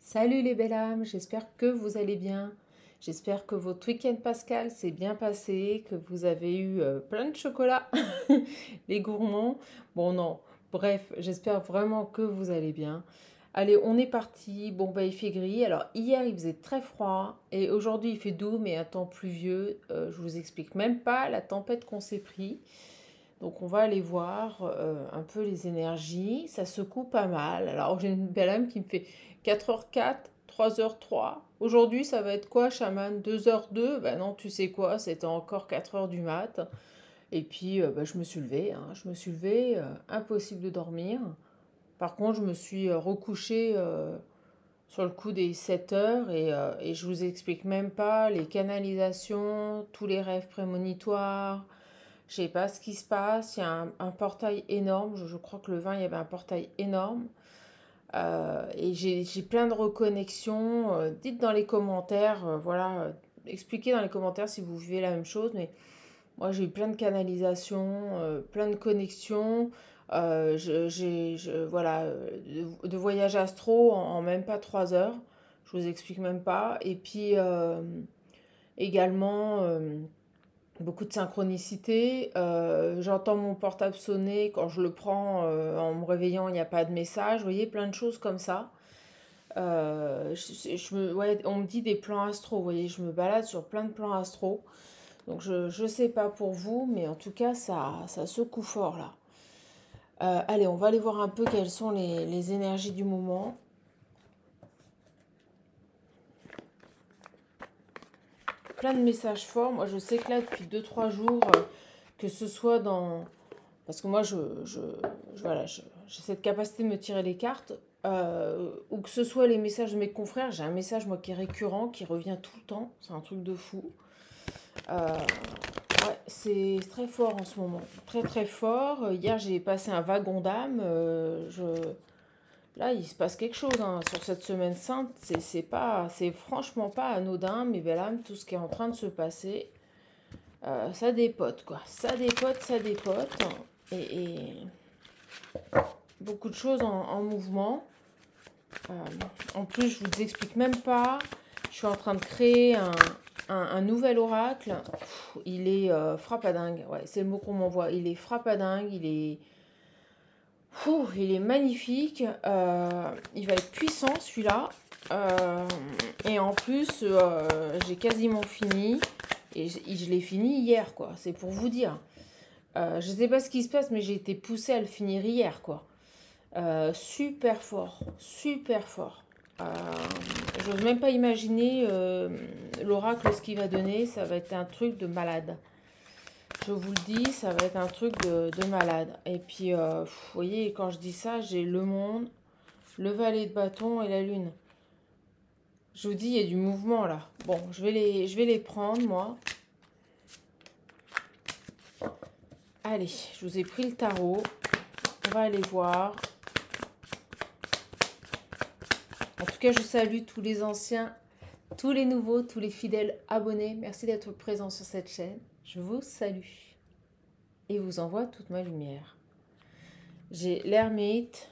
Salut les belles âmes, j'espère que vous allez bien. J'espère que votre week-end pascal s'est bien passé, que vous avez eu plein de chocolat, les gourmands. Bon non, bref, j'espère vraiment que vous allez bien. Allez, on est parti. Bon bah il fait gris. Alors hier il faisait très froid et aujourd'hui il fait doux mais un temps pluvieux. Je vous explique même pas la tempête qu'on s'est pris. Donc on va aller voir un peu les énergies. Ça secoue pas mal. Alors j'ai une belle âme qui me fait 4h04, 3h03. Aujourd'hui ça va être quoi, chaman? 2h02? Ben non, tu sais quoi, c'était encore 4h du mat. Et puis bah, je me suis levée, hein. Je me suis levée, impossible de dormir. Par contre je me suis recouchée sur le coup des 7h et je vous explique même pas les canalisations, tous les rêves prémonitoires. Je sais pas ce qui se passe. Il y a un portail énorme. Je crois que le 20, il y avait un portail énorme. Et j'ai plein de reconnexions. Dites dans les commentaires, voilà, expliquez dans les commentaires si vous vivez la même chose. Mais moi, j'ai eu plein de canalisations, plein de connexions. Voilà, de voyages astro en même pas 3 heures. Je vous explique même pas. Et puis également. Beaucoup de synchronicité. J'entends mon portable sonner quand je le prends en me réveillant, il n'y a pas de message. Vous voyez, plein de choses comme ça. Ouais, on me dit des plans astro. Vous voyez, je me balade sur plein de plans astro. Donc je ne sais pas pour vous, mais en tout cas, ça secoue fort là. Allez, on va aller voir un peu quelles sont les énergies du moment. Plein de messages forts. Moi, je sais que là, depuis 2 3 jours, que ce soit dans... Parce que moi, voilà, j'ai cette capacité de me tirer les cartes. Ou que ce soit les messages de mes confrères, j'ai un message, moi, qui est récurrent, qui revient tout le temps. C'est un truc de fou. Ouais, c'est très fort en ce moment. Très, très fort. Hier, j'ai passé un wagon d'âme. Là, il se passe quelque chose hein, sur cette semaine sainte. C'est franchement pas anodin, mes belles âmes, tout ce qui est en train de se passer. Ça dépote, quoi. Ça dépote, ça dépote. Et beaucoup de choses en mouvement. En plus, je vous explique même pas. Je suis en train de créer un nouvel oracle. Il est frappadingue. Ouais, c'est le mot qu'on m'envoie. Il est frappadingue. Il est magnifique. Il va être puissant, celui-là. Et en plus, j'ai quasiment fini. Et je l'ai fini hier, quoi. C'est pour vous dire. Je sais pas ce qui se passe, mais j'ai été poussée à le finir hier, quoi. Super fort, super fort. Euh, J'ose même pas imaginer l'oracle, ce qu'il va donner. Ça va être un truc de malade. Je vous le dis, ça va être un truc de malade. Et puis, vous voyez, quand je dis ça, j'ai le monde, le valet de bâton et la lune. Je vous dis, il y a du mouvement là. Bon, je vais les prendre, moi. Allez, je vous ai pris le tarot. On va aller voir. En tout cas, je salue tous les anciens, tous les nouveaux, tous les fidèles abonnés. Merci d'être présents sur cette chaîne. Je vous salue et vous envoie toute ma lumière. J'ai l'ermite.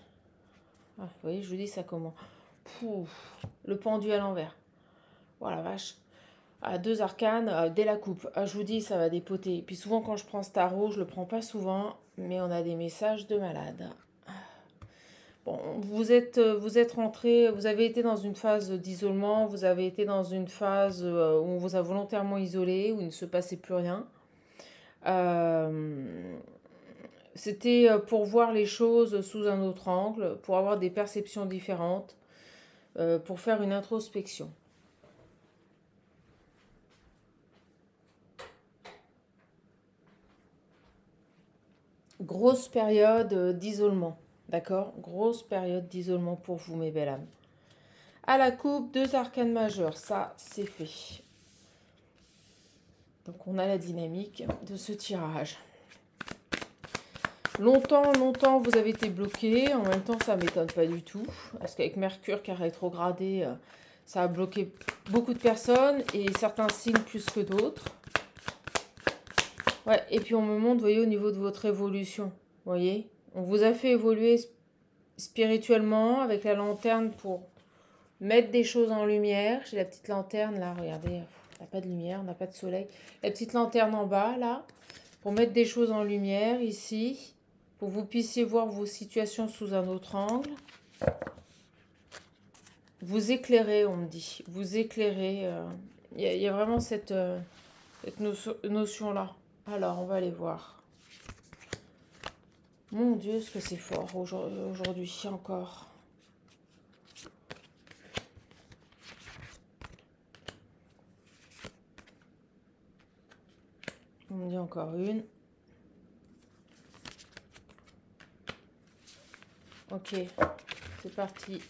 Ah, vous voyez, je vous dis ça comment. Pouf, le pendu à l'envers. Voilà, vache. Ah, 2 arcanes dès la coupe. Ah, je vous dis, ça va dépoter. Puis souvent, quand je prends ce tarot, je le prends pas souvent, mais on a des messages de malade. Bon, vous êtes rentré, vous avez été dans une phase d'isolement, vous avez été dans une phase où on vous a volontairement isolé, où il ne se passait plus rien. Euh, C'était pour voir les choses sous un autre angle, pour avoir des perceptions différentes, pour faire une introspection. Grosse période d'isolement, d'accord? Grosse période d'isolement pour vous, mes belles âmes. À la coupe, 2 arcanes majeures, ça c'est fait. Donc on a la dynamique de ce tirage. Longtemps, longtemps, vous avez été bloqué. En même temps, ça ne m'étonne pas du tout. Parce qu'avec Mercure qui a rétrogradé, ça a bloqué beaucoup de personnes et certains signes plus que d'autres. Ouais, et puis on me montre, vous voyez, au niveau de votre évolution. Vous voyez, on vous a fait évoluer spirituellement avec la lanterne mettre des choses en lumière. J'ai la petite lanterne là, regardez, on n'a pas de lumière, on n'a pas de soleil. La petite lanterne en bas là, pour mettre des choses en lumière ici, pour que vous puissiez voir vos situations sous un autre angle. Vous éclairez, on me dit, vous éclairez. Il y a vraiment cette notion-là. Alors, on va aller voir. Mon Dieu, ce que c'est fort aujourd'hui encore. On me dit encore une. Ok, c'est parti.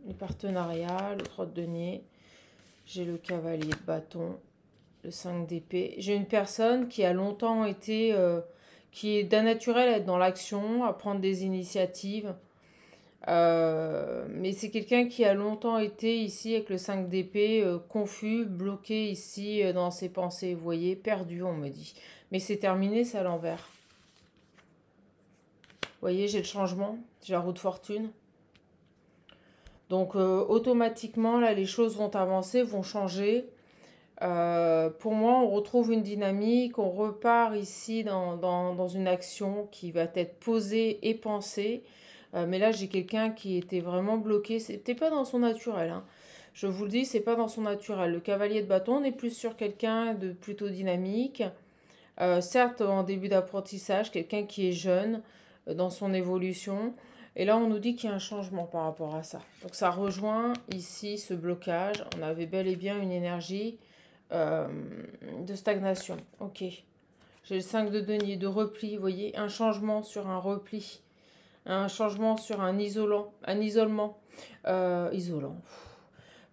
Les partenariats, le 3 de denier. J'ai le cavalier de bâton, le 5 d'épée. J'ai une personne qui a longtemps été, qui est d'un naturel à être dans l'action, à prendre des initiatives. Mais c'est quelqu'un qui a longtemps été ici avec le 5 d'épée, confus, bloqué ici dans ses pensées, vous voyez, perdu on me dit. Mais c'est terminé, c'est à l'envers. Vous voyez, j'ai le changement, j'ai la roue de fortune. Donc automatiquement, là, les choses vont avancer, vont changer. Pour moi, on retrouve une dynamique, on repart ici dans une action qui va être posée et pensée. Mais là, j'ai quelqu'un qui était vraiment bloqué. C'était pas dans son naturel, hein. Je vous le dis, c'est pas dans son naturel. Le cavalier de bâton, on est plus sur quelqu'un de plutôt dynamique. Certes, en début d'apprentissage, quelqu'un qui est jeune dans son évolution. Et là, on nous dit qu'il y a un changement par rapport à ça. Donc, ça rejoint ici ce blocage. On avait bel et bien une énergie de stagnation. Ok. J'ai le 5 de denier, de repli, vous voyez, un changement sur un repli. Un changement sur un isolement. Isolant.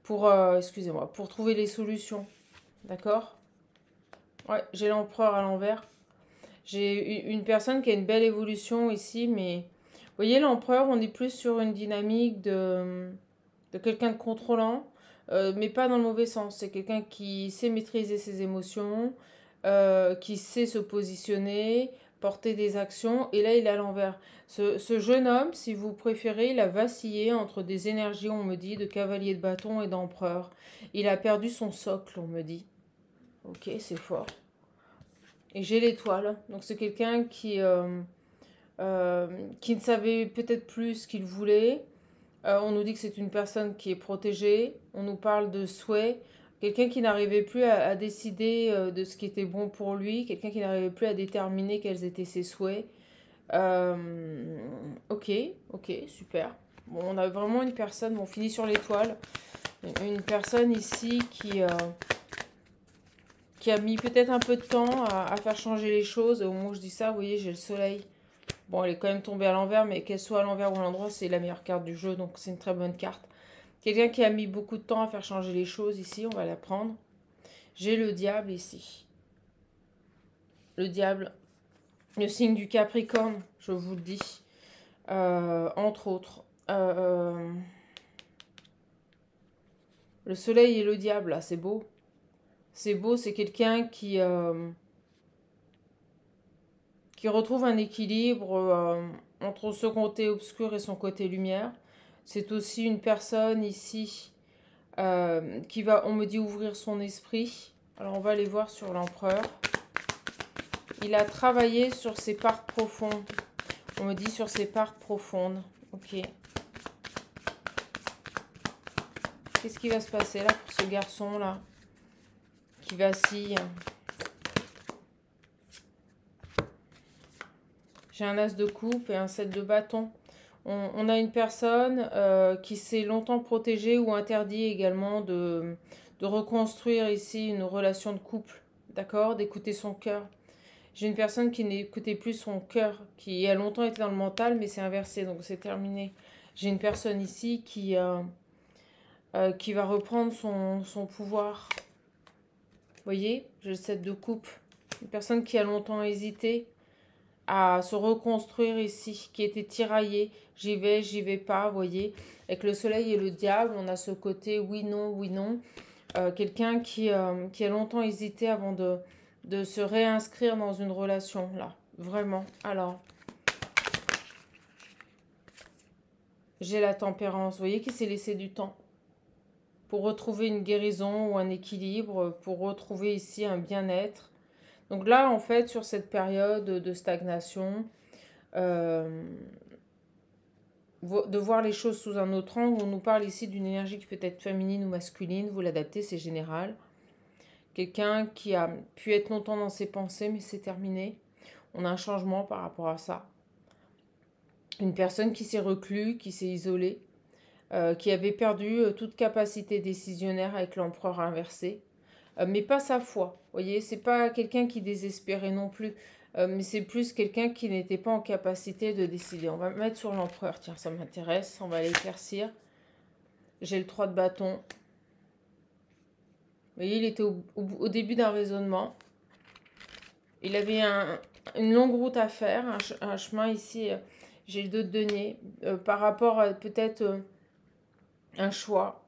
Pour, excusez-moi, pour trouver les solutions. D'accord? Ouais, j'ai l'empereur à l'envers. J'ai une personne qui a une belle évolution ici, mais vous voyez, l'empereur, on est plus sur une dynamique de quelqu'un de contrôlant, mais pas dans le mauvais sens. C'est quelqu'un qui sait maîtriser ses émotions, qui sait se positionner, porter des actions, et là, il est à l'envers. Ce jeune homme, si vous préférez, il a vacillé entre des énergies, on me dit, de cavalier de bâton et d'empereur. Il a perdu son socle, on me dit. Ok, c'est fort. Et j'ai l'étoile. Donc c'est quelqu'un qui ne savait peut-être plus ce qu'il voulait. On nous dit que c'est une personne qui est protégée. On nous parle de souhait. Quelqu'un qui n'arrivait plus à décider de ce qui était bon pour lui. Quelqu'un qui n'arrivait plus à déterminer quels étaient ses souhaits. Ok, ok, super. Bon, on a vraiment une personne, bon, on finit sur l'étoile. Une personne ici qui a mis peut-être un peu de temps à faire changer les choses. Au moment où je dis ça, vous voyez, j'ai le soleil. Bon, elle est quand même tombée à l'envers, mais qu'elle soit à l'envers ou à l'endroit, c'est la meilleure carte du jeu, donc c'est une très bonne carte. Quelqu'un qui a mis beaucoup de temps à faire changer les choses ici, on va la prendre. J'ai le diable ici. Le diable, le signe du Capricorne, je vous le dis. Entre autres. Le soleil et le diable, là, c'est beau. C'est beau, c'est quelqu'un qui retrouve un équilibre entre son côté obscur et son côté lumière. C'est aussi une personne ici qui va, on me dit, ouvrir son esprit. Alors, on va aller voir sur l'empereur. Il a travaillé sur ses parts profondes. On me dit sur ses parts profondes. Ok. Qu'est-ce qui va se passer là pour ce garçon-là qui vacille? J'ai un as de coupe et un 7 de bâton. On a une personne qui s'est longtemps protégée ou interdit également de reconstruire ici une relation de couple. D'accord? D'écouter son cœur. J'ai une personne qui n'écoutait plus son cœur, qui a longtemps été dans le mental, mais c'est inversé, donc c'est terminé. J'ai une personne ici qui va reprendre son pouvoir. Vous voyez? J'ai le 7 de coupe. Une personne qui a longtemps hésité à se reconstruire ici, qui était tiraillée. J'y vais pas, vous voyez. Avec le soleil et le diable, on a ce côté oui, non, oui, non. Quelqu'un qui a longtemps hésité avant de se réinscrire dans une relation, là. Vraiment. Alors, J'ai la tempérance. Vous voyez qu'il s'est laissé du temps pour retrouver une guérison ou un équilibre, pour retrouver ici un bien-être. Donc là, en fait, sur cette période de stagnation, euh, de voir les choses sous un autre angle, on nous parle ici d'une énergie qui peut être féminine ou masculine, vous l'adaptez, c'est général. Quelqu'un qui a pu être longtemps dans ses pensées, mais c'est terminé. On a un changement par rapport à ça. Une personne qui s'est reclue, qui s'est isolée, qui avait perdu toute capacité décisionnaire avec l'empereur inversé, mais pas sa foi. Vous voyez, c'est pas quelqu'un qui désespérait non plus, mais c'est plus quelqu'un qui n'était pas en capacité de décider. On va mettre sur l'empereur, tiens, ça m'intéresse, on va l'éclaircir. J'ai le 3 de bâton. Vous voyez, il était au début d'un raisonnement. Il avait une longue route à faire, un chemin ici. J'ai le 2 de denier, par rapport à peut-être un choix,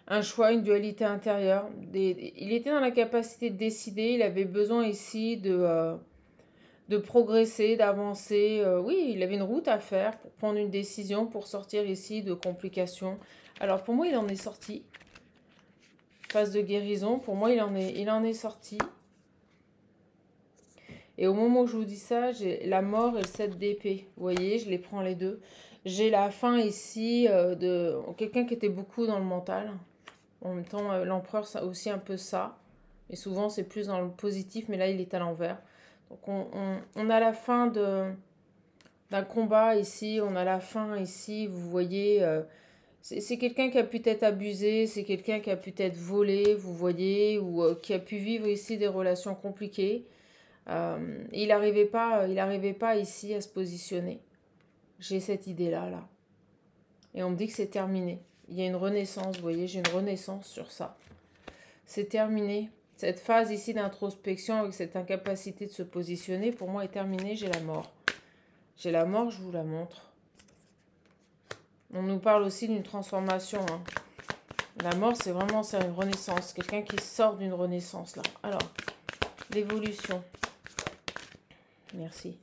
une dualité intérieure. Il était dans la capacité de décider, il avait besoin ici de progresser, d'avancer. Oui, il avait une route à faire pour prendre une décision, pour sortir ici de complications. Alors pour moi, il en est sorti. Phase de guérison, pour moi, il en est sorti. Et au moment où je vous dis ça, j'ai la mort et le 7 d'épée. Vous voyez, je les prends les deux. J'ai la fin ici de quelqu'un qui était beaucoup dans le mental. En même temps, l'empereur, c'est aussi un peu ça. Et souvent, c'est plus dans le positif, mais là, il est à l'envers. Donc, on a la fin d'un combat ici. On a la fin ici, vous voyez. C'est quelqu'un qui a pu être abusé, c'est quelqu'un qui a pu être volé, vous voyez, ou qui a pu vivre ici des relations compliquées. Il n'arrivait pas ici à se positionner. J'ai cette idée-là, là. Et on me dit que c'est terminé. Il y a une renaissance, vous voyez, j'ai une renaissance sur ça. C'est terminé. Cette phase ici d'introspection avec cette incapacité de se positionner, pour moi, est terminée. J'ai la mort. J'ai la mort, je vous la montre. On nous parle aussi d'une transformation. Hein. La mort, c'est vraiment ça, une renaissance. Quelqu'un qui sort d'une renaissance, là. Alors, l'évolution. Merci.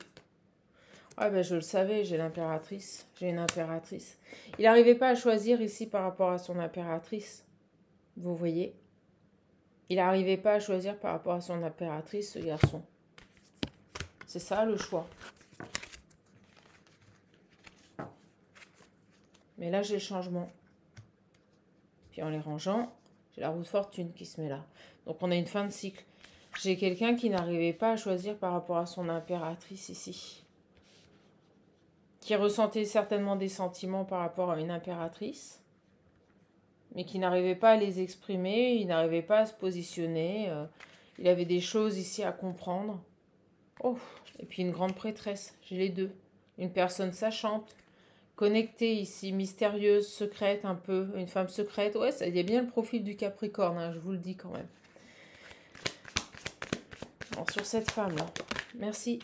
Ah ben je le savais, j'ai l'impératrice. J'ai une impératrice. Il n'arrivait pas à choisir ici par rapport à son impératrice. Vous voyez? Il n'arrivait pas à choisir par rapport à son impératrice, ce garçon. C'est ça le choix. Mais là, j'ai le changement. Puis en les rangeant, j'ai la roue de fortune qui se met là. Donc on a une fin de cycle. J'ai quelqu'un qui n'arrivait pas à choisir par rapport à son impératrice ici. Qui ressentait certainement des sentiments par rapport à une impératrice. Mais qui n'arrivait pas à les exprimer, il n'arrivait pas à se positionner. Il avait des choses ici à comprendre. Oh, et puis une grande prêtresse, j'ai les deux. Une personne sachante, connectée ici, mystérieuse, secrète un peu, une femme secrète. Ouais, il y a bien le profil du Capricorne, hein, je vous le dis quand même. Bon, sur cette femme-là, merci.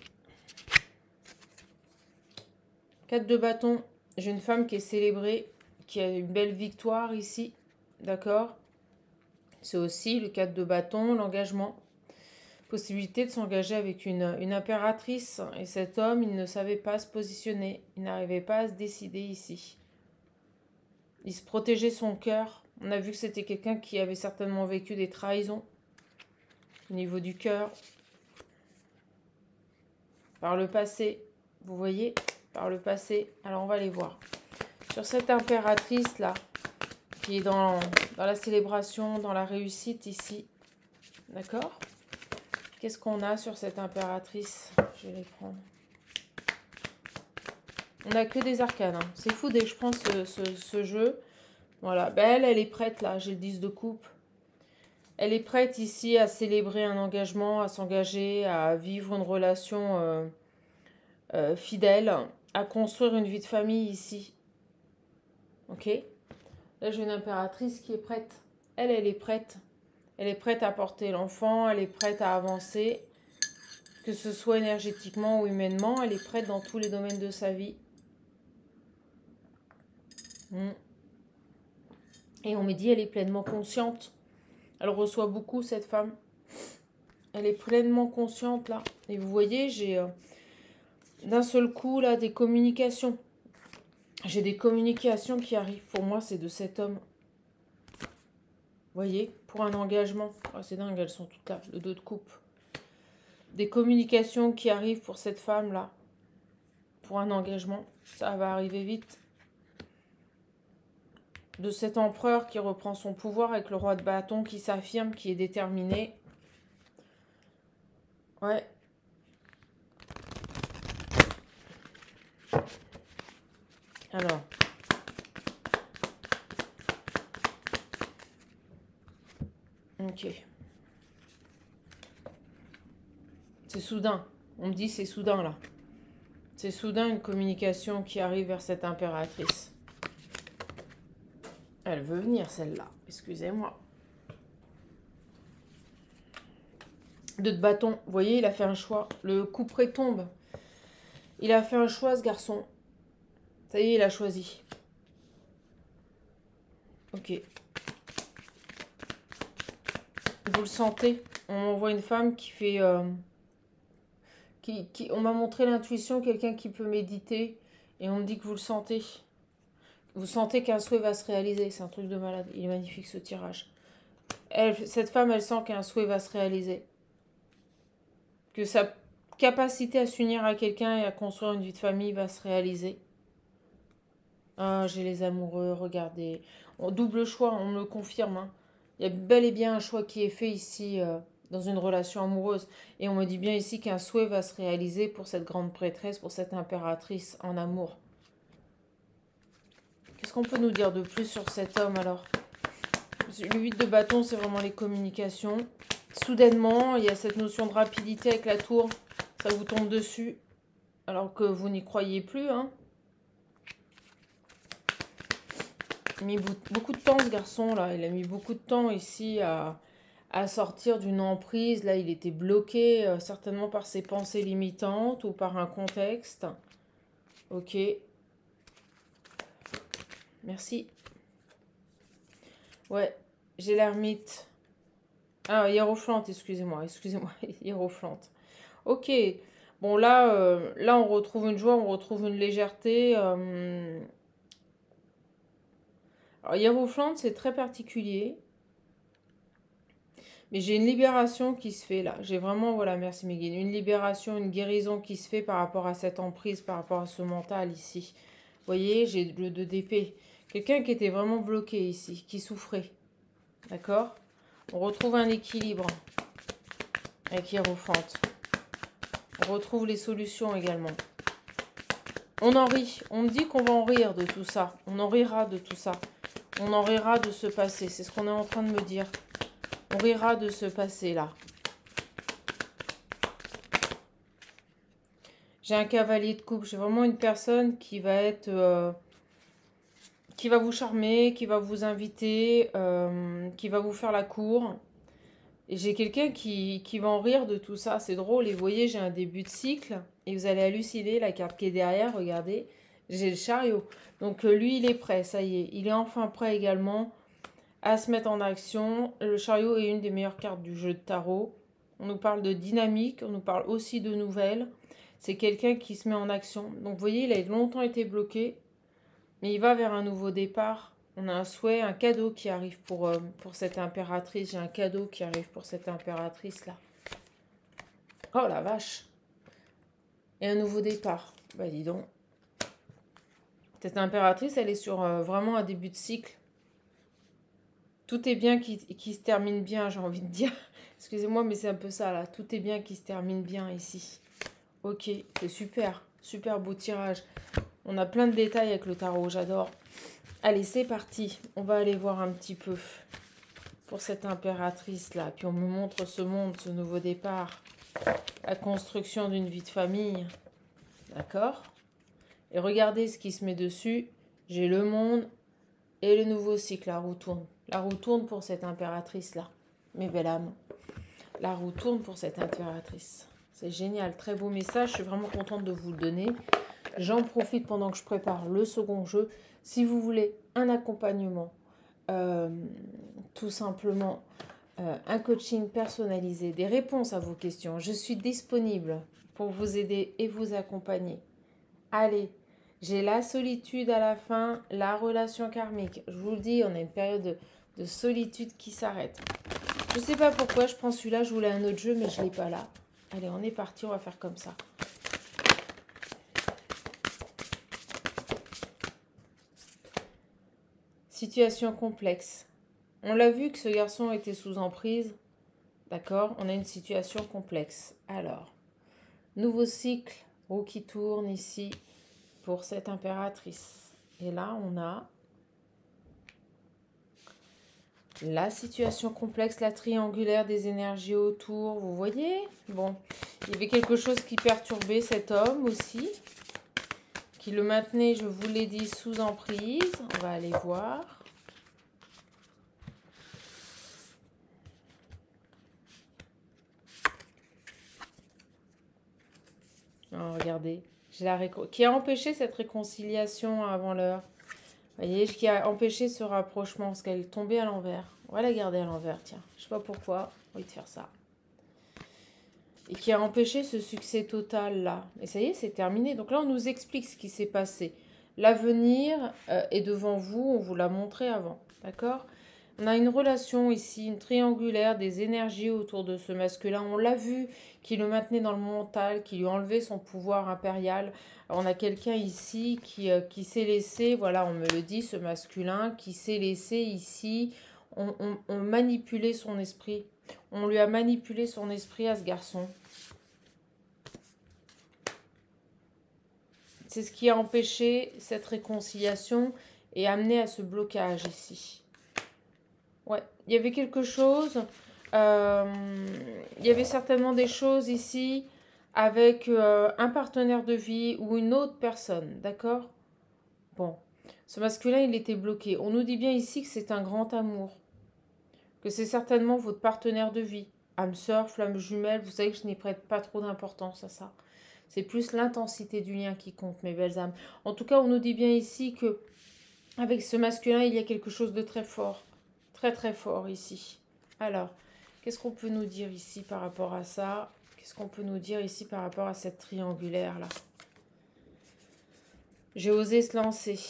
4 de bâton, j'ai une femme qui est célébrée, qui a une belle victoire ici, d'accord? C'est aussi le 4 de bâton, l'engagement. Possibilité de s'engager avec une impératrice. Et cet homme, il ne savait pas se positionner. Il n'arrivait pas à se décider ici. Il se protégeait son cœur. On a vu que c'était quelqu'un qui avait certainement vécu des trahisons au niveau du cœur. Par le passé, vous voyez, par le passé. Alors on va les voir. Sur cette impératrice-là, qui est dans la célébration, dans la réussite ici. D'accord ? Qu'est-ce qu'on a sur cette impératrice? Je vais les prendre. On n'a que des arcanes. Hein. C'est fou dès que je prends ce jeu. Voilà. Ben elle est prête là. J'ai le 10 de coupe. Elle est prête ici à célébrer un engagement, à s'engager, à vivre une relation fidèle, à construire une vie de famille ici. Ok? Là, j'ai une impératrice qui est prête. Elle est prête. Elle est prête à porter l'enfant, elle est prête à avancer, que ce soit énergétiquement ou humainement, elle est prête dans tous les domaines de sa vie. Et on me dit, elle est pleinement consciente. Elle reçoit beaucoup, cette femme. Elle est pleinement consciente, là. Et vous voyez, j'ai d'un seul coup, là, des communications. J'ai des communications qui arrivent. Pour moi, c'est de cet homme. Vous voyez, pour un engagement. Oh, c'est dingue, elles sont toutes là, le dos de coupe. Des communications qui arrivent pour cette femme-là. Pour un engagement. Ça va arriver vite. De cet empereur qui reprend son pouvoir avec le roi de bâton qui s'affirme, qui est déterminé. Ouais. Alors. Ok. C'est soudain. On me dit c'est soudain là. C'est soudain une communication qui arrive vers cette impératrice. Elle veut venir celle-là. Excusez-moi. De bâton. Vous voyez, il a fait un choix. Le couperet tombe. Il a fait un choix ce garçon. Ça y est, il a choisi. Ok. Vous le sentez? On voit une femme qui fait... on m'a montré l'intuition, quelqu'un qui peut méditer. Et on me dit que vous le sentez. Vous sentez qu'un souhait va se réaliser. C'est un truc de malade. Il est magnifique ce tirage. Cette femme, elle sent qu'un souhait va se réaliser. Que sa capacité à s'unir à quelqu'un et à construire une vie de famille va se réaliser. Ah, j'ai les amoureux, regardez. Double choix, on me le confirme. Hein. Il y a bel et bien un choix qui est fait ici dans une relation amoureuse. Et on me dit bien ici qu'un souhait va se réaliser pour cette grande prêtresse, pour cette impératrice en amour. Qu'est-ce qu'on peut nous dire de plus sur cet homme alors? Le 8 de bâton, c'est vraiment les communications. Soudainement, il y a cette notion de rapidité avec la tour. Ça vous tombe dessus alors que vous n'y croyez plus. Hein. Il a mis beaucoup de temps ce garçon là. Il a mis beaucoup de temps ici à sortir d'une emprise. Là, il était bloqué certainement par ses pensées limitantes ou par un contexte. Ok. Merci. Ouais, j'ai l'ermite. Ah, hiérophante, excusez-moi, hiérophante. Ok, bon là, là on retrouve une joie, on retrouve une légèreté. Alors hiérophante, c'est très particulier. Mais j'ai une libération qui se fait là. J'ai vraiment, voilà, merci Megan, une libération, une guérison qui se fait par rapport à cette emprise, par rapport à ce mental ici. Vous voyez, j'ai le 2 d'épée. Quelqu'un qui était vraiment bloqué ici, qui souffrait. D'accord? On retrouve un équilibre avec hiérophante. On retrouve les solutions également. On en rit. On me dit qu'on va en rire de tout ça. On en rira de tout ça. On en rira de ce passé. C'est ce qu'on est en train de me dire. On rira de ce passé-là. J'ai un cavalier de coupe. J'ai vraiment une personne qui va être... qui va vous charmer, qui va vous inviter, qui va vous faire la cour. Et j'ai quelqu'un qui va en rire de tout ça. C'est drôle. Et vous voyez, j'ai un début de cycle. Et vous allez halluciner la carte qui est derrière. Regardez. J'ai le chariot. Donc lui, il est prêt. Ça y est. Il est enfin prêt également à se mettre en action. Le chariot est une des meilleures cartes du jeu de tarot. On nous parle de dynamique. On nous parle aussi de nouvelles. C'est quelqu'un qui se met en action. Donc vous voyez, il a longtemps été bloqué. Mais il va vers un nouveau départ. On a un souhait, un cadeau qui arrive pour cette impératrice. J'ai un cadeau qui arrive pour cette impératrice-là. Oh la vache! Et un nouveau départ. Bah dis donc. Cette impératrice, elle est sur vraiment un début de cycle. Tout est bien qui se termine bien, j'ai envie de dire. Excusez-moi, mais c'est un peu ça là. Tout est bien qui se termine bien ici. Ok, c'est super. Super beau tirage. On a plein de détails avec le tarot, j'adore. Allez, c'est parti. On va aller voir un petit peu pour cette impératrice-là. Puis on me montre ce monde, ce nouveau départ. La construction d'une vie de famille. D'accord? Et regardez ce qui se met dessus. J'ai le monde et le nouveau cycle. La roue tourne. La roue tourne pour cette impératrice-là. Mes belles âmes. La roue tourne pour cette impératrice. C'est génial. Très beau message. Je suis vraiment contente de vous le donner. J'en profite pendant que je prépare le second jeu. Si vous voulez un accompagnement, tout simplement un coaching personnalisé, des réponses à vos questions, je suis disponible pour vous aider et vous accompagner. Allez, J'ai la solitude à la fin, la relation karmique. Je vous le dis, on a une période de solitude qui s'arrête. Je sais pas pourquoi, je prends celui-là, je voulais un autre jeu, mais je l'ai pas là. Allez, on est parti, on va faire comme ça. Situation complexe. On l'a vu que ce garçon était sous emprise. D'accord? On a une situation complexe. Alors, nouveau cycle, roue qui tourne ici pour cette impératrice. Et là, on a la situation complexe, la triangulaire des énergies autour. Vous voyez? Bon, il y avait quelque chose qui perturbait cet homme aussi, qui le maintenait, je vous l'ai dit, sous emprise. On va aller voir. Oh, regardez, qui a empêché cette réconciliation avant l'heure. Vous voyez, qui a empêché ce rapprochement, parce qu'elle est tombée à l'envers. On va la garder à l'envers, tiens. Je sais pas pourquoi, j'ai envie de faire ça. Et qui a empêché ce succès total là. Et ça y est, c'est terminé. Donc là, on nous explique ce qui s'est passé. L'avenir est devant vous, on vous l'a montré avant. D'accord? On a une relation ici, une triangulaire, des énergies autour de ce masculin. On l'a vu, qui le maintenait dans le mental, qui lui enlevait son pouvoir impérial. Alors, on a quelqu'un ici qui s'est laissé, voilà, on me le dit, ce masculin, qui s'est laissé ici, on manipulait son esprit. On lui a manipulé son esprit à ce garçon. C'est ce qui a empêché cette réconciliation et amené à ce blocage ici. Ouais, il y avait quelque chose, il y avait certainement des choses ici avec un partenaire de vie ou une autre personne, d'accord? Bon, ce masculin, il était bloqué. On nous dit bien ici que c'est un grand amour, que c'est certainement votre partenaire de vie. Âme sœur, flamme jumelle, vous savez que je n'y prête pas trop d'importance à ça. C'est plus l'intensité du lien qui compte, mes belles âmes. En tout cas, on nous dit bien ici que avec ce masculin, il y a quelque chose de très fort. Très très fort ici. Alors, qu'est-ce qu'on peut nous dire ici par rapport à ça? Qu'est-ce qu'on peut nous dire ici par rapport à cette triangulaire là? J'ai osé se lancer.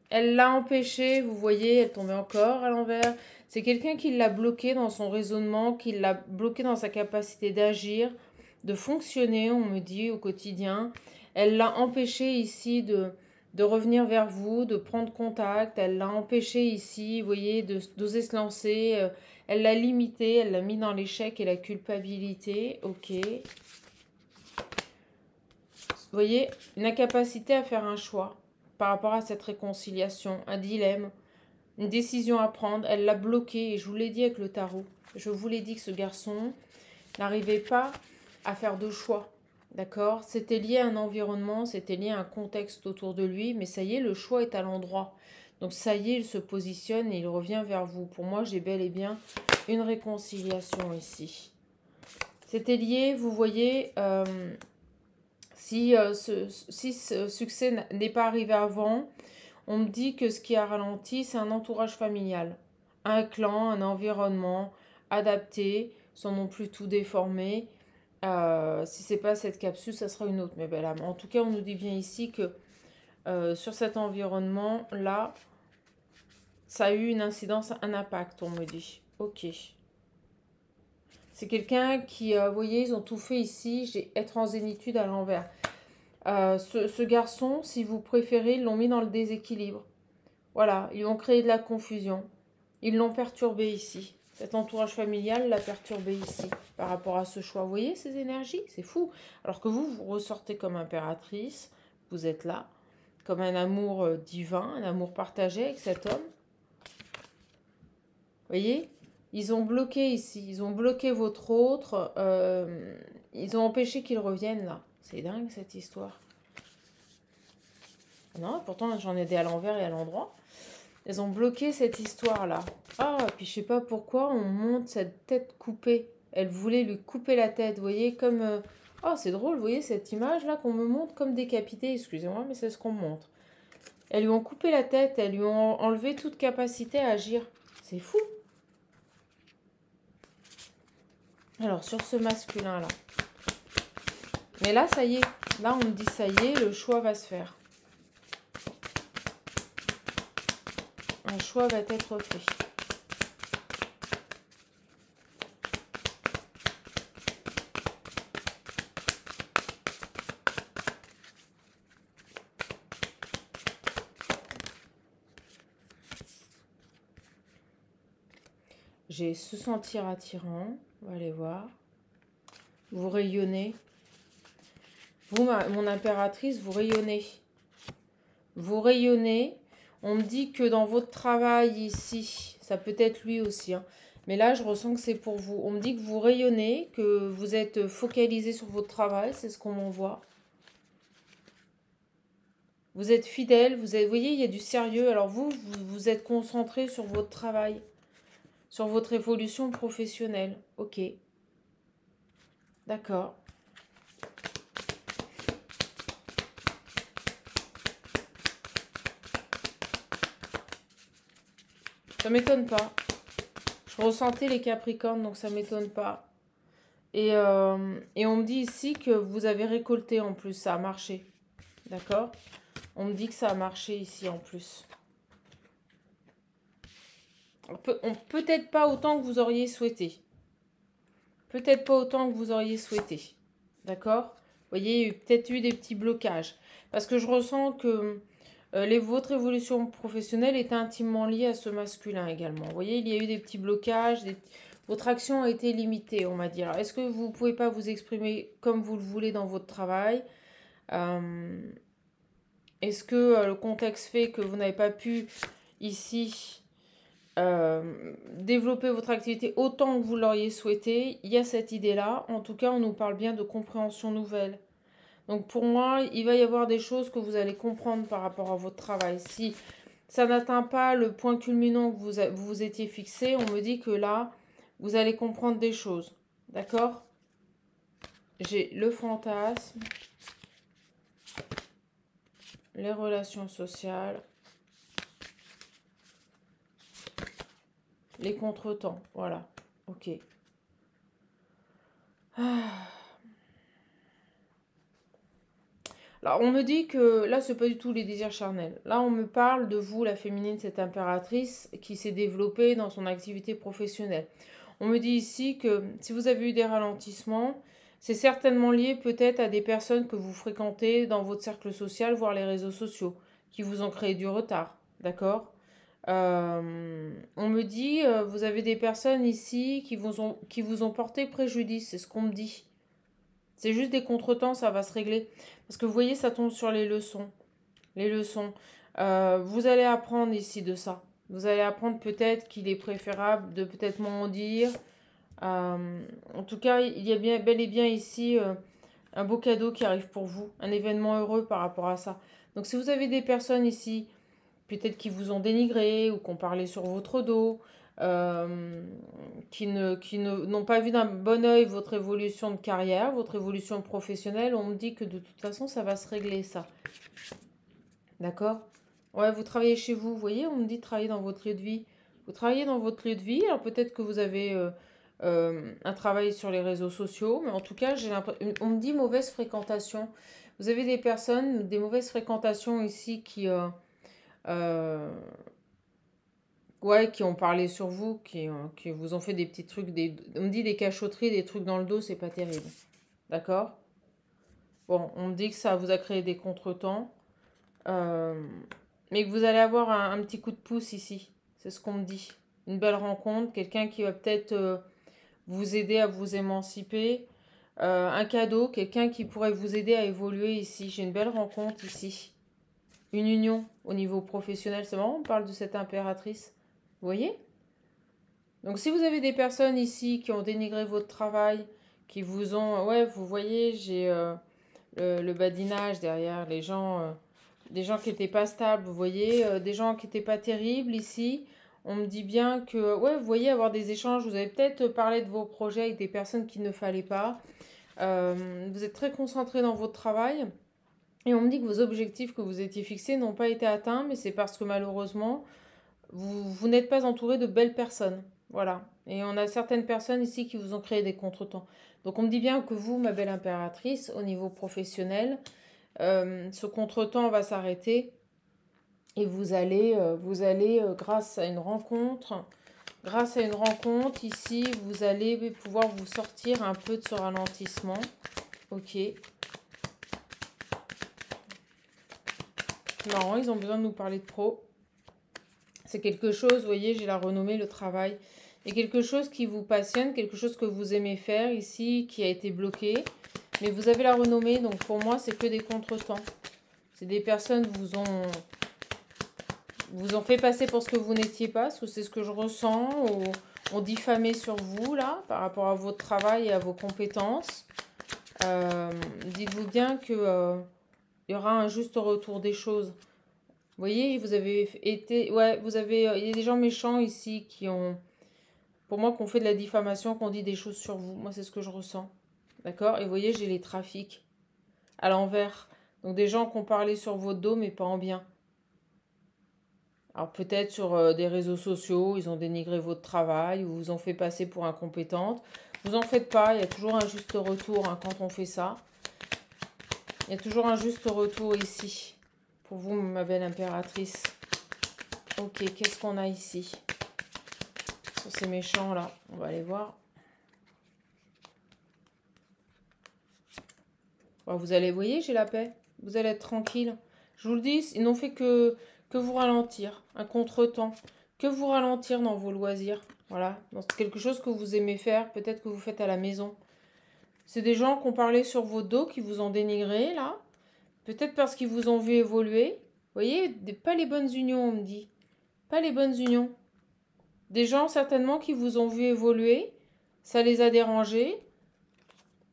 Elle l'a empêché, vous voyez, elle tombait encore à l'envers. C'est quelqu'un qui l'a bloqué dans son raisonnement, qui l'a bloqué dans sa capacité d'agir, de fonctionner, on me dit, au quotidien. Elle l'a empêché ici de revenir vers vous, de prendre contact. Elle l'a empêché ici, vous voyez, d'oser se lancer. Elle l'a limité, elle l'a mis dans l'échec et la culpabilité. Ok. Vous voyez, une incapacité à faire un choix par rapport à cette réconciliation, un dilemme, une décision à prendre. Elle l'a bloqué et je vous l'ai dit avec le tarot. Je vous l'ai dit que ce garçon n'arrivait pas à faire de choix. D'accord? C'était lié à un environnement, c'était lié à un contexte autour de lui, mais ça y est, le choix est à l'endroit. Donc ça y est, il se positionne et il revient vers vous. Pour moi, j'ai bel et bien une réconciliation ici. C'était lié, vous voyez, si ce succès n'est pas arrivé avant, on me dit que ce qui a ralenti, c'est un entourage familial. Un clan, un environnement adapté, sans non plus tout déformer. Si c'est pas cette capsule, ça sera une autre, mes belles âmes. En tout cas, on nous dit bien ici que sur cet environnement-là, ça a eu une incidence, un impact, on me dit. Ok. C'est quelqu'un qui, vous voyez, ils ont tout fait ici. J'ai être en zénitude à l'envers. Ce garçon, si vous préférez, ils l'ont mis dans le déséquilibre. Voilà, ils ont créé de la confusion. Ils l'ont perturbé ici. Cet entourage familial l'a perturbé ici par rapport à ce choix. Vous voyez ces énergies? C'est fou. Alors que vous ressortez comme impératrice. Vous êtes là, comme un amour divin, un amour partagé avec cet homme. Vous voyez? Ils ont bloqué ici. Ils ont bloqué votre autre. Ils ont empêché qu'il revienne là. C'est dingue cette histoire. Non, pourtant j'en ai des à l'envers et à l'endroit. Ils ont bloqué cette histoire-là. Ah, puis je sais pas pourquoi on monte cette tête coupée. Elle voulait lui couper la tête, vous voyez, comme... Oh, c'est drôle, vous voyez cette image-là qu'on me montre comme décapitée. Excusez-moi, mais c'est ce qu'on me montre. Elles lui ont coupé la tête, elles lui ont enlevé toute capacité à agir. C'est fou. Alors, sur ce masculin-là. Mais là, ça y est. Là, on me dit, ça y est, le choix va se faire. Un choix va être fait. J'ai se sentir attirant. On va aller voir. Vous rayonnez. Vous, mon impératrice, vous rayonnez. Vous rayonnez. On me dit que dans votre travail ici, ça peut être lui aussi, hein, mais là, je ressens que c'est pour vous. On me dit que vous rayonnez, que vous êtes focalisé sur votre travail, c'est ce qu'on m'envoie. Vous êtes fidèle, vous voyez, il y a du sérieux. Alors vous êtes concentré sur votre travail, sur votre évolution professionnelle. Ok, d'accord. Ça m'étonne pas. Je ressentais les Capricornes, donc ça m'étonne pas. Et on me dit ici que vous avez récolté en plus, ça a marché. D'accord? On me dit que ça a marché ici en plus. Peut-être pas autant que vous auriez souhaité. Peut-être pas autant que vous auriez souhaité. D'accord? Vous voyez, il y a peut-être eu des petits blocages. Parce que je ressens que votre évolution professionnelle est intimement liée à ce masculin également. Vous voyez, il y a eu des petits blocages. Votre action a été limitée, on va dire. Est-ce que vous ne pouvez pas vous exprimer comme vous le voulez dans votre travail? Est-ce que le contexte fait que vous n'avez pas pu ici développer votre activité autant que vous l'auriez souhaité? Il y a cette idée-là. En tout cas, on nous parle bien de compréhension nouvelle. Donc pour moi, il va y avoir des choses que vous allez comprendre par rapport à votre travail. Si ça n'atteint pas le point culminant que vous vous étiez fixé, on me dit que là, vous allez comprendre des choses. D'accord? J'ai le fantasme, les relations sociales, les contretemps. Voilà. Ok. Alors, on me dit que là, c'est pas du tout les désirs charnels. Là, on me parle de vous, la féminine, cette impératrice qui s'est développée dans son activité professionnelle. On me dit ici que si vous avez eu des ralentissements, c'est certainement lié peut-être à des personnes que vous fréquentez dans votre cercle social, voire les réseaux sociaux, qui vous ont créé du retard. D'accord? On me dit, vous avez des personnes ici qui vous ont porté préjudice, c'est ce qu'on me dit. C'est juste des contretemps, ça va se régler. Parce que vous voyez, ça tombe sur les leçons. Les leçons. Vous allez apprendre ici de ça. Vous allez apprendre peut-être qu'il est préférable de peut-être moins en dire. En tout cas, il y a bien, bel et bien ici un beau cadeau qui arrive pour vous. Un événement heureux par rapport à ça. Donc si vous avez des personnes ici, peut-être qui vous ont dénigré ou qui ont parlé sur votre dos, n'ont pas vu d'un bon œil votre évolution de carrière, votre évolution professionnelle, on me dit que de toute façon, ça va se régler, ça. D'accord? Ouais, vous travaillez chez vous, vous voyez, on me dit de travailler dans votre lieu de vie. Vous travaillez dans votre lieu de vie, alors peut-être que vous avez un travail sur les réseaux sociaux, mais en tout cas, on me dit mauvaise fréquentation. Vous avez des personnes, des mauvaises fréquentations ici euh, ouais, qui ont parlé sur vous, qui vous ont fait des petits trucs, on me dit des cachotteries, des trucs dans le dos, c'est pas terrible. D'accord? Bon, on me dit que ça vous a créé des contretemps, euh, mais que vous allez avoir un petit coup de pouce ici. C'est ce qu'on me dit. Une belle rencontre, quelqu'un qui va peut-être vous aider à vous émanciper. Un cadeau, quelqu'un qui pourrait vous aider à évoluer ici. J'ai une belle rencontre ici. Une union au niveau professionnel. C'est marrant, on parle de cette impératrice. Vous voyez? Donc si vous avez des personnes ici qui ont dénigré votre travail, qui vous ont... Ouais, vous voyez, j'ai le badinage derrière, les gens, des gens qui n'étaient pas stables, vous voyez, des gens qui n'étaient pas terribles ici. On me dit bien que, ouais, vous voyez, avoir des échanges, vous avez peut-être parlé de vos projets avec des personnes qu'il ne fallait pas. Vous êtes très concentré dans votre travail. Et on me dit que vos objectifs que vous étiez fixés n'ont pas été atteints, mais c'est parce que malheureusement, vous n'êtes pas entouré de belles personnes. Voilà. Et on a certaines personnes ici qui vous ont créé des contretemps. Donc on me dit bien que vous, ma belle impératrice, au niveau professionnel, ce contretemps va s'arrêter. Et grâce à une rencontre, ici, vous allez pouvoir vous sortir un peu de ce ralentissement. Ok. Marrant, ils ont besoin de nous parler de pro. C'est quelque chose, vous voyez, j'ai la renommée, le travail. Il y a quelque chose qui vous passionne, quelque chose que vous aimez faire ici, qui a été bloqué. Mais vous avez la renommée, donc pour moi, c'est que des contretemps. C'est des personnes qui vous ont fait passer pour ce que vous n'étiez pas, parce que c'est ce que je ressens, ou ont diffamé sur vous, là, par rapport à votre travail et à vos compétences. Dites-vous bien que il y aura un juste retour des choses. Vous voyez, vous avez été... Ouais, il y a des gens méchants ici qui ont... Pour moi, qu'on fait de la diffamation, qu'on dit des choses sur vous. Moi, c'est ce que je ressens. D'accord? Et vous voyez, j'ai les trafics à l'envers. Donc, des gens qui ont parlé sur votre dos, mais pas en bien. Alors, peut-être sur des réseaux sociaux, ils ont dénigré votre travail ou vous ont fait passer pour incompétente. Vous en faites pas, il y a toujours un juste retour hein, quand on fait ça. Il y a toujours un juste retour ici. Pour vous, ma belle impératrice. Ok, qu'est-ce qu'on a ici? Sur ces méchants là, on va aller voir. Bon, vous voyez, j'ai la paix. Vous allez être tranquille. Je vous le dis, ils n'ont fait que vous ralentir. Un contretemps. Que vous ralentir dans vos loisirs. Voilà. Dans quelque chose que vous aimez faire. Peut-être que vous faites à la maison. C'est des gens qui ont parlé sur vos dos, qui vous ont dénigré, là. Peut-être parce qu'ils vous ont vu évoluer. Vous voyez, pas les bonnes unions, on me dit. Pas les bonnes unions. Des gens, certainement, qui vous ont vu évoluer. Ça les a dérangés.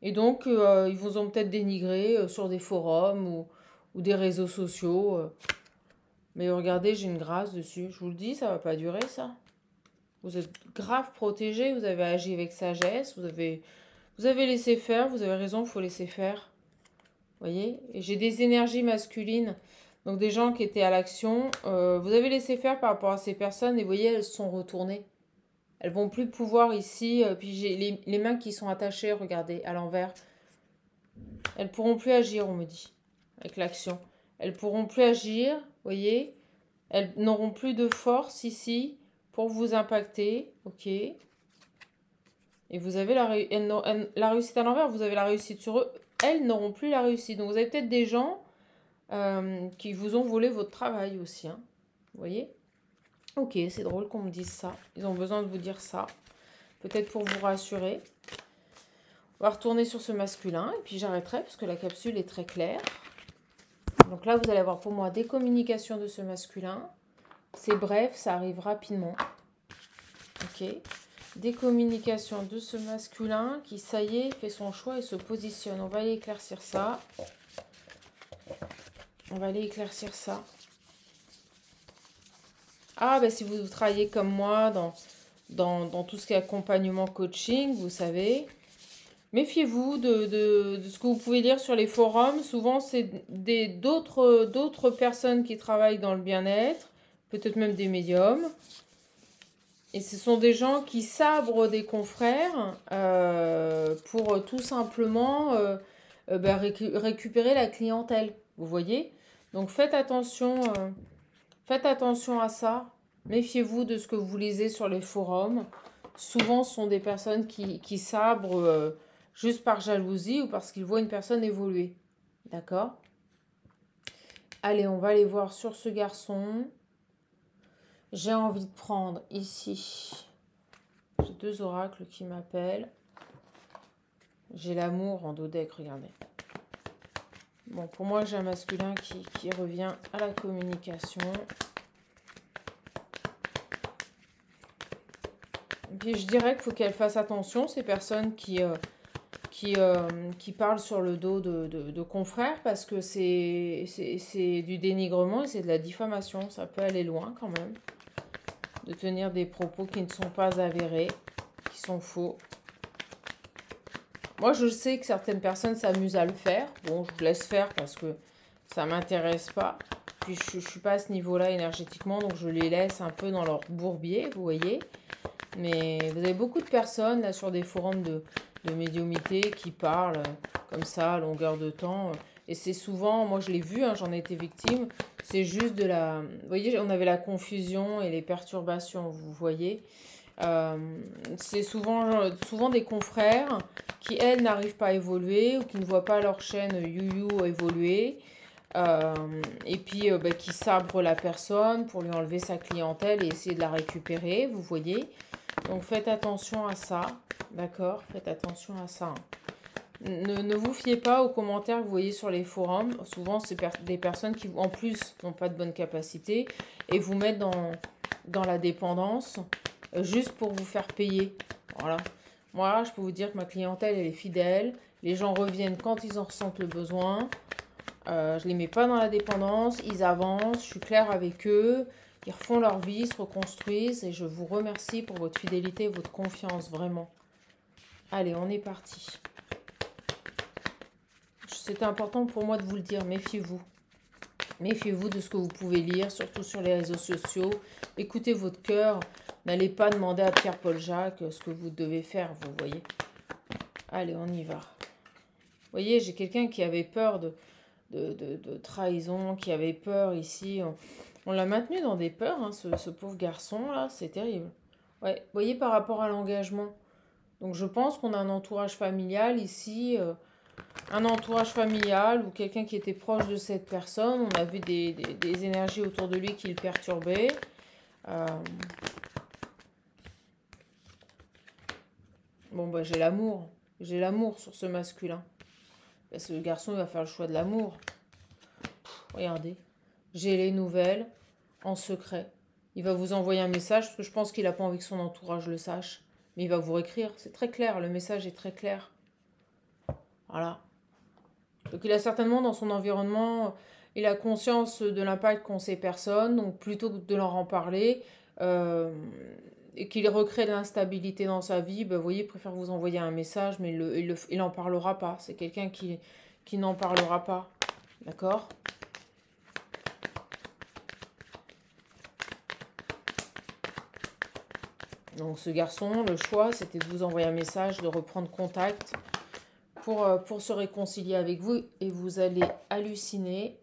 Et donc, ils vous ont peut-être dénigré sur des forums ou des réseaux sociaux. Mais regardez, j'ai une grâce dessus. Je vous le dis, ça va pas durer, ça. Vous êtes grave protégé, vous avez agi avec sagesse, vous avez laissé faire, vous avez raison, il faut laisser faire. Vous voyez? Et j'ai des énergies masculines, donc des gens qui étaient à l'action. Vous avez laissé faire par rapport à ces personnes et vous voyez, elles se sont retournées. Elles vont plus pouvoir ici. Puis j'ai les mains qui sont attachées, regardez, à l'envers. Elles pourront plus agir, on me dit, avec l'action. Elles pourront plus agir, vous voyez. Elles n'auront plus de force ici pour vous impacter, ok. Et vous avez la réussite à l'envers, vous avez la réussite sur eux. Elles n'auront plus la réussite. Donc vous avez peut-être des gens qui vous ont volé votre travail aussi, hein. Vous voyez. Ok, c'est drôle qu'on me dise ça. Ils ont besoin de vous dire ça. Peut-être pour vous rassurer. On va retourner sur ce masculin. Et puis j'arrêterai parce que la capsule est très claire. Donc là, vous allez avoir pour moi des communications de ce masculin. C'est bref, ça arrive rapidement. Ok. Des communications de ce masculin qui, ça y est, fait son choix et se positionne. On va aller éclaircir ça. Ah, ben si vous travaillez comme moi dans tout ce qui est accompagnement, coaching, vous savez, méfiez-vous de ce que vous pouvez lire sur les forums. Souvent, c'est d'autres personnes qui travaillent dans le bien-être, peut-être même des médiums. Et ce sont des gens qui sabrent des confrères pour tout simplement récupérer la clientèle. Vous voyez? Donc faites attention à ça. Méfiez-vous de ce que vous lisez sur les forums. Souvent, ce sont des personnes qui sabrent juste par jalousie ou parce qu'ils voient une personne évoluer. D'accord? Allez, on va aller voir sur ce garçon. J'ai envie de prendre ici. J'ai 2 oracles qui m'appellent. J'ai l'amour en dodec, regardez. Bon, pour moi, j'ai un masculin qui revient à la communication. Et puis, je dirais qu'il faut qu'elle fasse attention, ces personnes qui parlent sur le dos de confrères, parce que c'est du dénigrement et c'est de la diffamation. Ça peut aller loin quand même. De tenir des propos qui ne sont pas avérés, qui sont faux. Moi, je sais que certaines personnes s'amusent à le faire. Bon, je vous laisse faire parce que ça ne m'intéresse pas. Puis, je ne suis pas à ce niveau-là énergétiquement, donc je les laisse un peu dans leur bourbier, vous voyez. Mais vous avez beaucoup de personnes là sur des forums de médiumnité qui parlent comme ça à longueur de temps. Et c'est souvent, moi je l'ai vu, hein, j'en ai été victime, c'est juste de la... Vous voyez, on avait la confusion et les perturbations, vous voyez. C'est souvent des confrères qui, elles, n'arrivent pas à évoluer ou qui ne voient pas leur chaîne You évoluer. Et puis bah, qui sabrent la personne pour lui enlever sa clientèle et essayer de la récupérer, vous voyez. Donc faites attention à ça, d'accord? Faites attention à ça. Ne vous fiez pas aux commentaires que vous voyez sur les forums. Souvent, c'est des personnes qui, en plus, n'ont pas de bonne capacité et vous mettent dans la dépendance juste pour vous faire payer. Voilà. Moi, je peux vous dire que ma clientèle, elle est fidèle. Les gens reviennent quand ils en ressentent le besoin. Je ne les mets pas dans la dépendance. Ils avancent. Je suis claire avec eux. Ils refont leur vie, se reconstruisent. Et je vous remercie pour votre fidélité et votre confiance, vraiment. Allez, on est parti. C'était important pour moi de vous le dire. Méfiez-vous. Méfiez-vous de ce que vous pouvez lire, surtout sur les réseaux sociaux. Écoutez votre cœur. N'allez pas demander à Pierre-Paul Jacques ce que vous devez faire, vous voyez. Allez, on y va. Vous voyez, j'ai quelqu'un qui avait peur de trahison, qui avait peur ici. On l'a maintenu dans des peurs, hein, ce pauvre garçon-là. C'est terrible. Ouais, vous voyez, par rapport à l'engagement. Donc, je pense qu'on a un entourage familial ici. Un entourage familial ou quelqu'un qui était proche de cette personne. On a vu des énergies autour de lui qui le perturbaient. Bon, bah, j'ai l'amour. J'ai l'amour sur ce masculin. Parce que le garçon, il va faire le choix de l'amour. Regardez. J'ai les nouvelles en secret. Il va vous envoyer un message parce que je pense qu'il n'a pas envie que son entourage le sache. Mais il va vous réécrire. C'est très clair. Le message est très clair. Voilà. Donc, il a certainement dans son environnement, il a conscience de l'impact qu'ont ces personnes. Donc, plutôt que de leur en parler... et qu'il recrée de l'instabilité dans sa vie, ben, vous voyez, il préfère vous envoyer un message, mais il n'en parlera pas. C'est quelqu'un qui n'en parlera pas. D'accord? Donc ce garçon, le choix, c'était de vous envoyer un message, de reprendre contact pour se réconcilier avec vous. Et vous allez halluciner.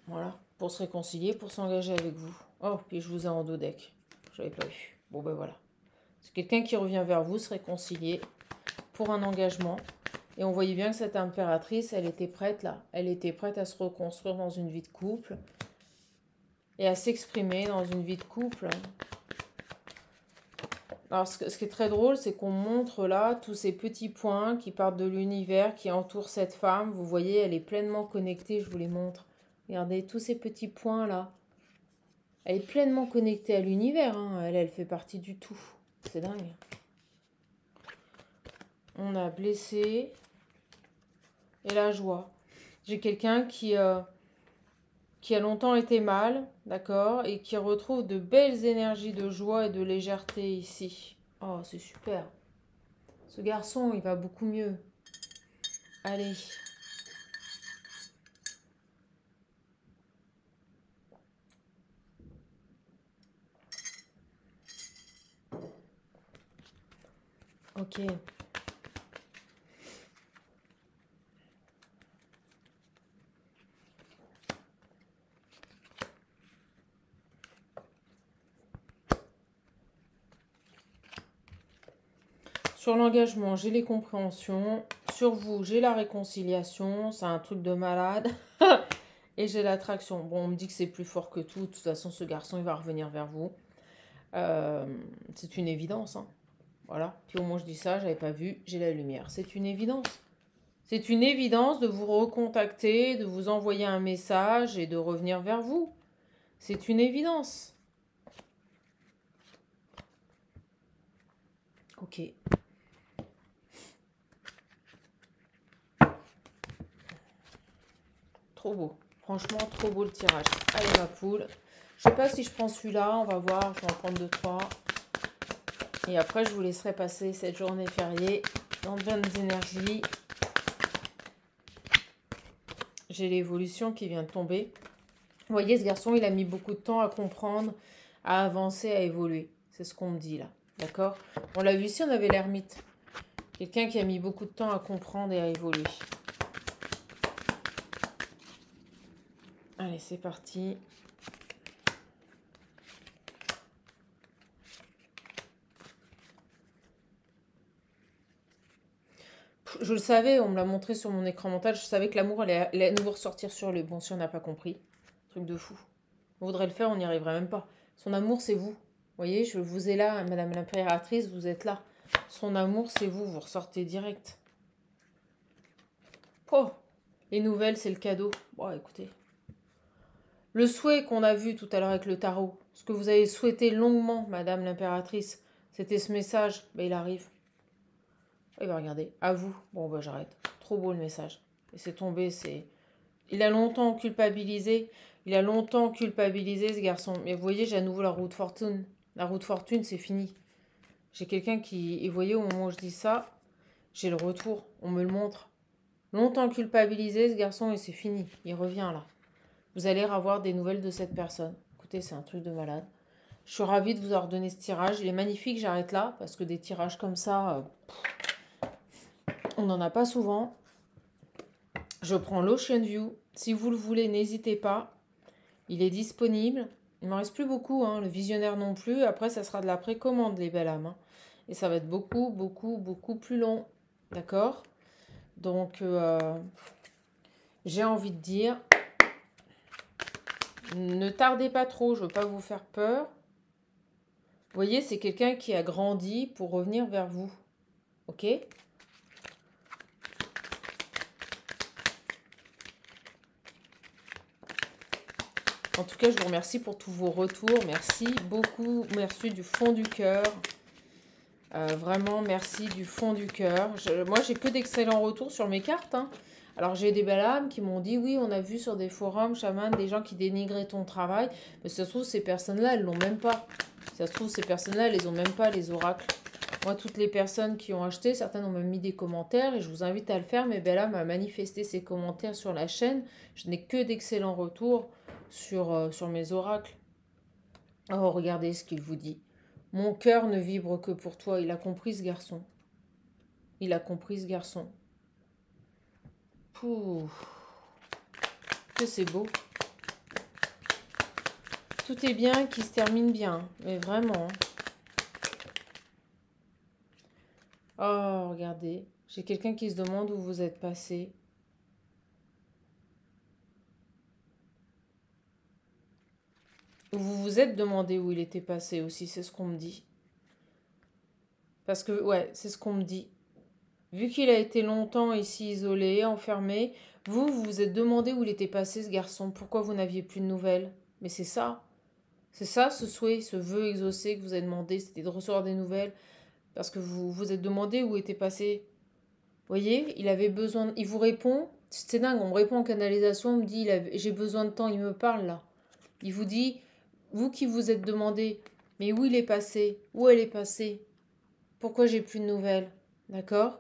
Voilà, pour se réconcilier, pour s'engager avec vous. Oh, puis je vous ai en dos deck. Je n'avais pas vu. Bon, ben voilà. C'est quelqu'un qui revient vers vous, se réconcilier pour un engagement. Et on voyait bien que cette impératrice, elle était prête là. Elle était prête à se reconstruire dans une vie de couple. Et à s'exprimer dans une vie de couple. Alors, ce qui est très drôle, c'est qu'on montre là tous ces petits points qui partent de l'univers, qui entourent cette femme. Vous voyez, elle est pleinement connectée, je vous les montre. Regardez, tous ces petits points là. Elle est pleinement connectée à l'univers, hein. Elle fait partie du tout. C'est dingue. On a blessé et la joie. J'ai quelqu'un qui a longtemps été mal, d'accord, et qui retrouve de belles énergies de joie et de légèreté ici. Oh, c'est super. Ce garçon, il va beaucoup mieux. Allez. Ok. Sur l'engagement, j'ai les compréhensions. Sur vous, j'ai la réconciliation. C'est un truc de malade. Et j'ai l'attraction. Bon, on me dit que c'est plus fort que tout. De toute façon, ce garçon, il va revenir vers vous. C'est une évidence, hein. Voilà. Puis au moins, je dis ça, j'avais pas vu. J'ai la lumière. C'est une évidence. C'est une évidence de vous recontacter, de vous envoyer un message et de revenir vers vous. C'est une évidence. Ok. Trop beau. Franchement, trop beau le tirage. Allez, ma poule. Je sais pas si je prends celui-là. On va voir. Je vais en prendre 2, 3. Et après, je vous laisserai passer cette journée fériée dans de bonnes énergies. J'ai l'évolution qui vient de tomber. Vous voyez, ce garçon, il a mis beaucoup de temps à comprendre, à avancer, à évoluer. C'est ce qu'on me dit là. D'accord? On l'a vu ici, on avait l'ermite. Quelqu'un qui a mis beaucoup de temps à comprendre et à évoluer. Allez, c'est parti. Je le savais, on me l'a montré sur mon écran mental. Je savais que l'amour allait à nouveau ressortir sur lui. Bon, si on n'a pas compris. Truc de fou. On voudrait le faire, on n'y arriverait même pas. Son amour, c'est vous. Vous voyez, je vous ai là, Madame l'impératrice, vous êtes là. Son amour, c'est vous. Vous ressortez direct. Oh, les nouvelles, c'est le cadeau. Bon, écoutez. Le souhait qu'on a vu tout à l'heure avec le tarot, ce que vous avez souhaité longuement, Madame l'impératrice, c'était ce message. Ben, il arrive. Il va regarder. À vous. Bon, bah j'arrête. Trop beau le message. Et c'est tombé, c'est... Il a longtemps culpabilisé. Il a longtemps culpabilisé ce garçon. Mais vous voyez, j'ai à nouveau la roue de fortune. La roue de fortune, c'est fini. J'ai quelqu'un qui... Et vous voyez, au moment où je dis ça, j'ai le retour. On me le montre. Longtemps culpabilisé ce garçon et c'est fini. Il revient là. Vous allez avoir des nouvelles de cette personne. Écoutez, c'est un truc de malade. Je suis ravie de vous avoir donné ce tirage. Il est magnifique, j'arrête là. Parce que des tirages comme ça... on n'en a pas souvent. Je prends l'Ocean View. Si vous le voulez, n'hésitez pas. Il est disponible. Il ne m'en reste plus beaucoup, hein, le visionnaire non plus. Après, ça sera de la précommande, les belles âmes. Hein. Et ça va être beaucoup, beaucoup, beaucoup plus long. D'accord? Donc, j'ai envie de dire, ne tardez pas trop, je ne veux pas vous faire peur. Vous voyez, c'est quelqu'un qui a grandi pour revenir vers vous. Ok? En tout cas, je vous remercie pour tous vos retours. Merci beaucoup. Merci du fond du cœur. Vraiment, merci du fond du cœur. Moi, j'ai que d'excellents retours sur mes cartes. Hein. Alors, j'ai des belles âmes qui m'ont dit, oui, on a vu sur des forums, chaman, des gens qui dénigraient ton travail. Mais ça se trouve, ces personnes-là, elles l'ont même pas. Ça se trouve, ces personnes-là, elles les ont même pas, les oracles. Moi, toutes les personnes qui ont acheté, certaines ont même mis des commentaires. Et je vous invite à le faire. Mes belles âmes, à manifester ces commentaires sur la chaîne. Je n'ai que d'excellents retours sur mes oracles. Oh, regardez ce qu'il vous dit. Mon cœur ne vibre que pour toi. Il a compris ce garçon. Il a compris ce garçon. Pouh. Que c'est beau. Tout est bien qui se termine bien. Mais vraiment. Oh, regardez. J'ai quelqu'un qui se demande où vous êtes passé. Vous vous êtes demandé où il était passé aussi. C'est ce qu'on me dit. Parce que, ouais, c'est ce qu'on me dit. Vu qu'il a été longtemps ici isolé, enfermé, vous vous êtes demandé où il était passé ce garçon, pourquoi vous n'aviez plus de nouvelles. Mais c'est ça ce souhait, ce vœu exaucé que vous avez demandé, c'était de recevoir des nouvelles, parce que vous vous êtes demandé où était passé. Vous voyez, il avait besoin, il vous répond, c'est dingue, on me répond en canalisation, on me dit, j'ai besoin de temps, il me parle là. Il vous dit, vous qui vous êtes demandé, mais où il est passé, où elle est passée, pourquoi j'ai plus de nouvelles, d'accord?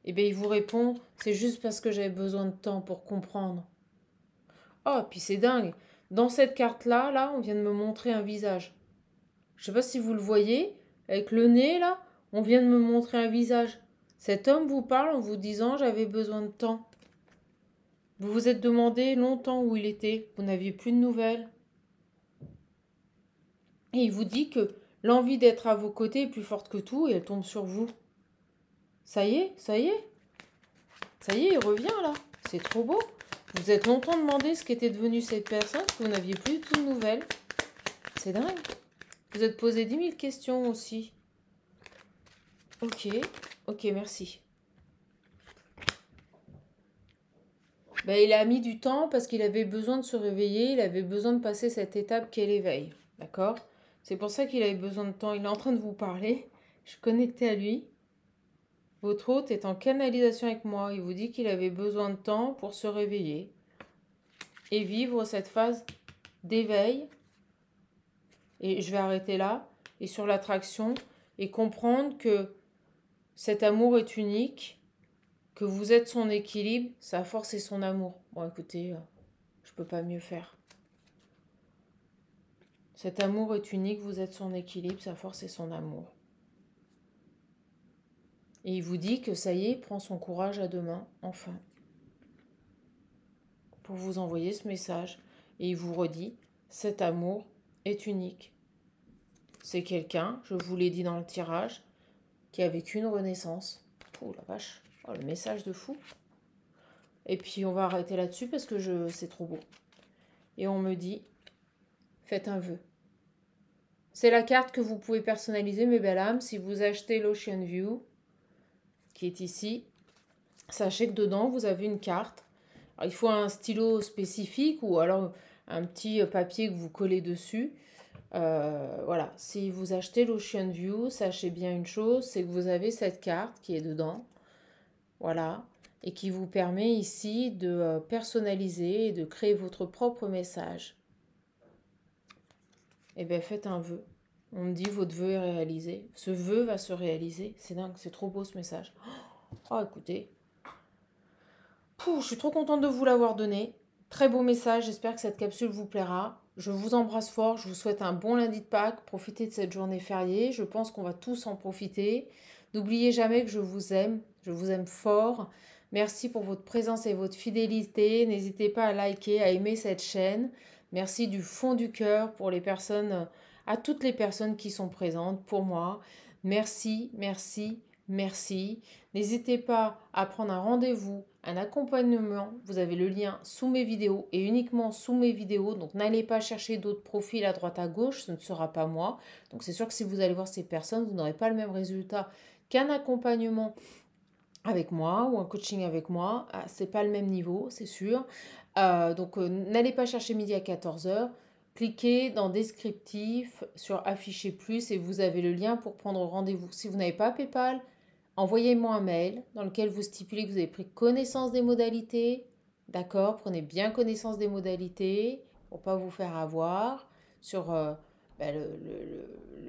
Eh bien, il vous répond, c'est juste parce que j'avais besoin de temps pour comprendre. Oh, puis c'est dingue. Dans cette carte-là, là, on vient de me montrer un visage. Je sais pas si vous le voyez, avec le nez, là, on vient de me montrer un visage. Cet homme vous parle en vous disant, j'avais besoin de temps. Vous vous êtes demandé longtemps où il était, vous n'aviez plus de nouvelles. Et il vous dit que l'envie d'être à vos côtés est plus forte que tout et elle tombe sur vous. Ça y est, ça y est. Ça y est, il revient là. C'est trop beau. Vous êtes longtemps demandé ce qu'était devenu cette personne, parce que vous n'aviez plus du tout de nouvelles. C'est dingue. Vous êtes posé 10 000 questions aussi. Ok, ok, merci. Ben, il a mis du temps parce qu'il avait besoin de se réveiller, il avait besoin de passer cette étape qu'est l'éveil. D'accord? C'est pour ça qu'il avait besoin de temps. Il est en train de vous parler. Je suis connectée à lui. Votre hôte est en canalisation avec moi. Il vous dit qu'il avait besoin de temps pour se réveiller et vivre cette phase d'éveil. Et je vais arrêter là. Et sur l'attraction. Et comprendre que cet amour est unique. Que vous êtes son équilibre. Sa force et son amour. Bon, écoutez, je peux pas mieux faire. Cet amour est unique. Vous êtes son équilibre. Sa force et son amour. Et il vous dit que ça y est, il prend son courage à deux mains. Enfin. Pour vous envoyer ce message. Et il vous redit, cet amour est unique. C'est quelqu'un, je vous l'ai dit dans le tirage, qui a vécu une renaissance. Oh la vache, oh, le message de fou. Et puis on va arrêter là-dessus parce que c'est trop beau. Et on me dit, faites un vœu. C'est la carte que vous pouvez personnaliser, mes belles âmes. Si vous achetez l'Ocean View, qui est ici, sachez que dedans, vous avez une carte. Alors, il faut un stylo spécifique ou alors un petit papier que vous collez dessus. Voilà, si vous achetez l'Ocean View, sachez bien une chose, c'est que vous avez cette carte qui est dedans. Voilà, et qui vous permet ici de personnaliser et de créer votre propre message. Eh bien, faites un vœu. On me dit, votre vœu est réalisé. Ce vœu va se réaliser. C'est dingue, c'est trop beau ce message. Oh, écoutez. Je suis trop contente de vous l'avoir donné. Très beau message, j'espère que cette capsule vous plaira. Je vous embrasse fort, je vous souhaite un bon lundi de Pâques. Profitez de cette journée fériée, je pense qu'on va tous en profiter. N'oubliez jamais que je vous aime fort. Merci pour votre présence et votre fidélité. N'hésitez pas à liker, à aimer cette chaîne. Merci du fond du cœur pour les personnes, à toutes les personnes qui sont présentes pour moi. Merci, merci, merci. N'hésitez pas à prendre un rendez-vous, un accompagnement. Vous avez le lien sous mes vidéos et uniquement sous mes vidéos. Donc n'allez pas chercher d'autres profils à droite à gauche, ce ne sera pas moi. Donc c'est sûr que si vous allez voir ces personnes, vous n'aurez pas le même résultat qu'un accompagnement avec moi ou un coaching avec moi. C'est pas le même niveau, c'est sûr. Donc n'allez pas chercher midi à 14h. Cliquez dans descriptif sur afficher plus et vous avez le lien pour prendre rendez-vous. Si vous n'avez pas PayPal, envoyez-moi un mail dans lequel vous stipulez que vous avez pris connaissance des modalités. D'accord, prenez bien connaissance des modalités pour ne pas vous faire avoir sur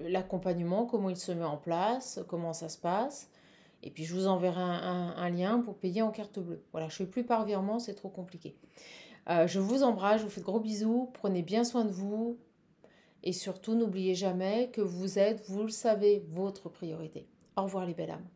l'accompagnement, comment il se met en place, comment ça se passe. Et puis je vous enverrai un lien pour payer en carte bleue. Voilà, je ne fais plus par virement, c'est trop compliqué. Je vous embrasse, je vous fais de gros bisous, prenez bien soin de vous. Et surtout, n'oubliez jamais que vous êtes, vous le savez, votre priorité. Au revoir les belles âmes.